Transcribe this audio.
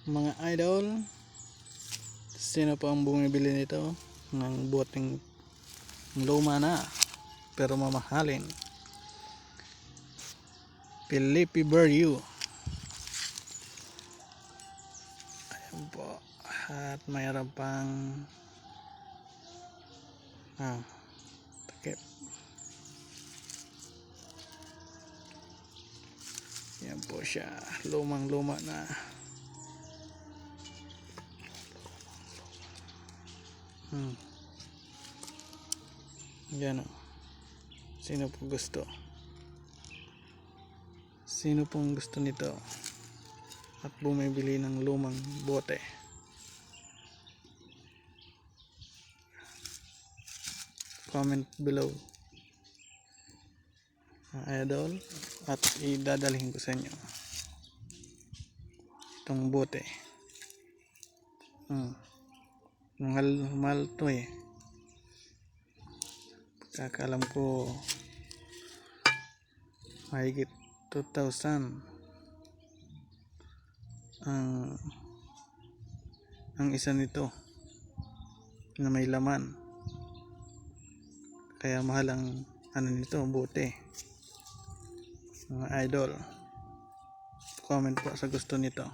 Mga idol, sino po ang bumibili nito ng boteng luma na pero mamahalin? Felipe Beryu. Ayan po. At mayroon pang takip. Yan po siya, lumang luma na. Yan o. Sino po gusto? Sino pong gusto nito at bumibili ng lumang bote? Comment below, idol, at idadalhin ko sa inyo itong bote. Mahal to eh. Kakalam ko mahigit 2,000 ang isa nito na may laman, kaya mahal ang nito, bote. Mga idol, comment po sa gusto nito.